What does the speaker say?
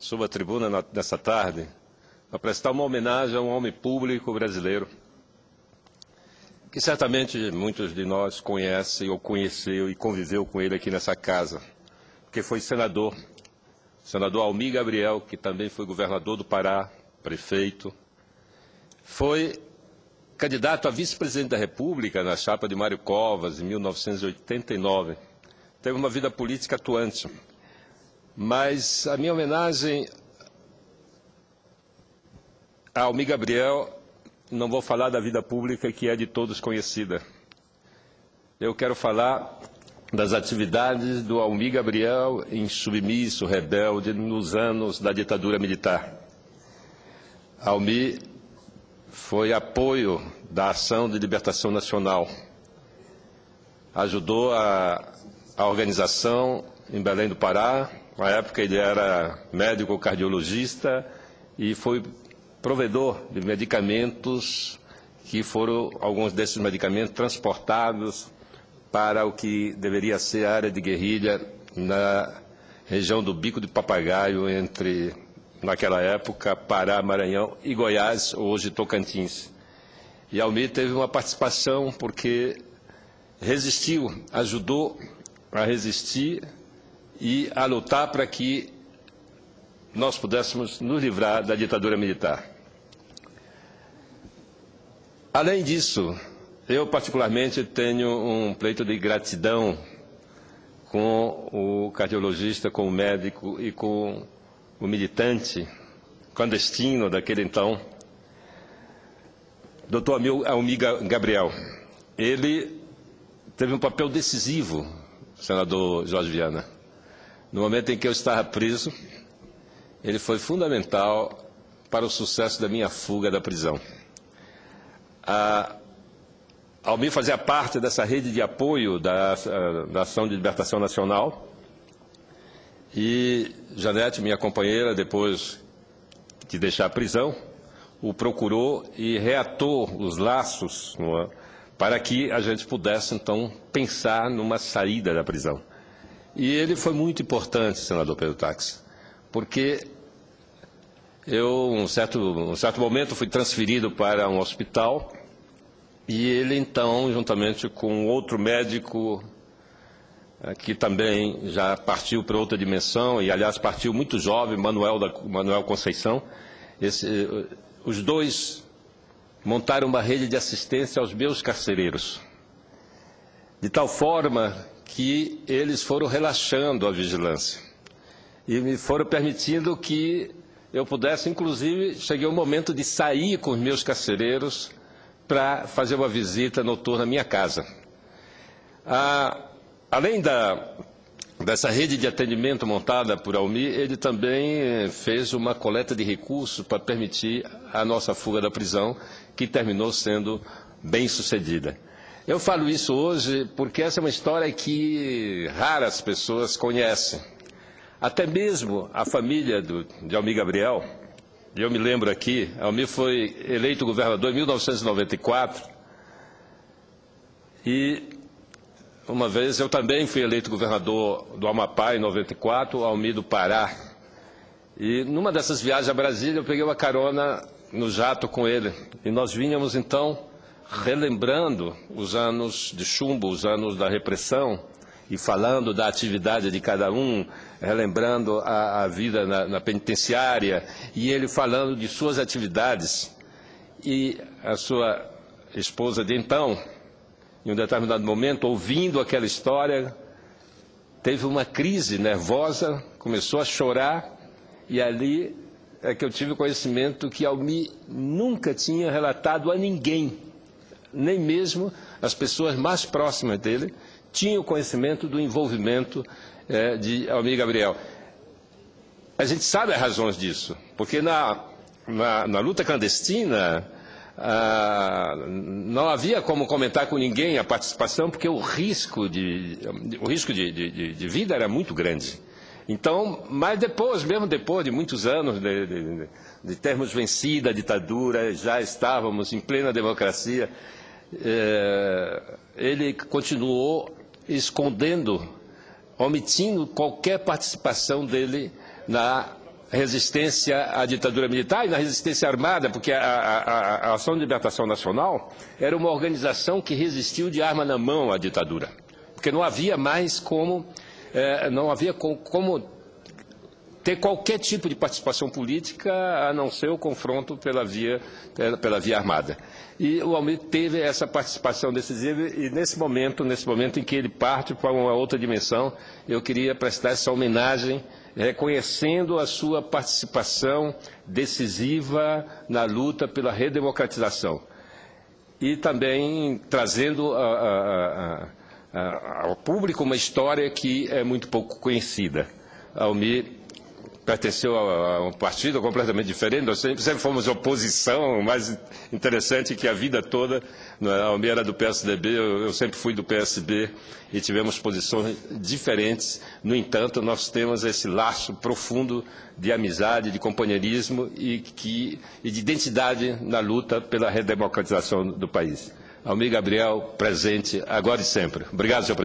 Subo à tribuna nessa tarde para prestar uma homenagem a um homem público brasileiro que certamente muitos de nós conhecem ou conheceu e conviveu com ele aqui nessa casa, porque foi senador Almir Gabriel, que também foi governador do Pará, prefeito, foi candidato a vice-presidente da República na chapa de Mário Covas, em 1989. Teve uma vida política atuante. Mas a minha homenagem a Almir Gabriel, não vou falar da vida pública, que é de todos conhecida. Eu quero falar das atividades do Almir Gabriel insubmisso, rebelde, nos anos da ditadura militar. Almir foi apoio da Ação de Libertação Nacional. Ajudou a organização em Belém do Pará. Na época ele era médico cardiologista e foi provedor de medicamentos, que foram alguns desses medicamentos transportados para o que deveria ser a área de guerrilha na região do Bico de Papagaio, entre, naquela época, Pará, Maranhão e Goiás, hoje Tocantins. E Almir teve uma participação porque resistiu, ajudou a resistir e a lutar para que nós pudéssemos nos livrar da ditadura militar. Além disso, eu particularmente tenho um pleito de gratidão com o cardiologista, com o médico e com o militante clandestino daquele então, Dr. Almir Gabriel. Ele teve um papel decisivo, senador Jorge Viana. No momento em que eu estava preso, ele foi fundamental para o sucesso da minha fuga da prisão. Almir fazia parte dessa rede de apoio da Ação de Libertação Nacional e Janete, minha companheira, depois de deixar a prisão, o procurou e reatou os laços para que a gente pudesse, então, pensar numa saída da prisão. E ele foi muito importante, senador Pedro Táxi, porque eu, um certo momento, fui transferido para um hospital e ele, então, juntamente com outro médico, que também já partiu para outra dimensão, e, aliás, partiu muito jovem, Manuel Conceição, os dois montaram uma rede de assistência aos meus carcereiros, de tal forma que eles foram relaxando a vigilância e me foram permitindo que eu pudesse, inclusive, cheguei ao momento de sair com os meus carcereiros para fazer uma visita noturna à minha casa. Além dessa rede de atendimento montada por Almir, ele também fez uma coleta de recursos para permitir a nossa fuga da prisão, que terminou sendo bem sucedida. Eu falo isso hoje porque essa é uma história que raras pessoas conhecem. Até mesmo a família de Almir Gabriel, eu me lembro aqui, Almir foi eleito governador em 1994, e uma vez eu também fui eleito governador do Amapá em 94, Almir do Pará. E numa dessas viagens a Brasília eu peguei uma carona no jato com ele, e nós vínhamos então relembrando os anos de chumbo, os anos da repressão, e falando da atividade de cada um, relembrando a vida na penitenciária, e ele falando de suas atividades. E a sua esposa de então, em um determinado momento, ouvindo aquela história, teve uma crise nervosa, começou a chorar, e ali é que eu tive conhecimento que Almir nunca tinha relatado a ninguém, nem mesmo as pessoas mais próximas dele, tinham conhecimento do envolvimento de Almir Gabriel. A gente sabe as razões disso, porque na luta clandestina não havia como comentar com ninguém a participação, porque o risco de vida era muito grande. Então, mas depois, mesmo depois de muitos anos de termos vencido a ditadura, já estávamos em plena democracia, ele continuou escondendo, omitindo qualquer participação dele na resistência à ditadura militar e na resistência armada, porque a Ação de Libertação Nacional era uma organização que resistiu de arma na mão à ditadura, porque não havia mais como ter qualquer tipo de participação política a não ser o confronto pela via armada. E o Almir teve essa participação decisiva e nesse momento em que ele parte para uma outra dimensão, eu queria prestar essa homenagem reconhecendo a sua participação decisiva na luta pela redemocratização e também trazendo ao público uma história que é muito pouco conhecida. Almir pertenceu a um partido completamente diferente, nós sempre fomos oposição, o mais interessante é que a vida toda, a Almir era do PSDB, eu sempre fui do PSB e tivemos posições diferentes, no entanto nós temos esse laço profundo de amizade, de companheirismo e de identidade na luta pela redemocratização do país. Almir Gabriel, presente agora e sempre. Obrigado, senhor presidente.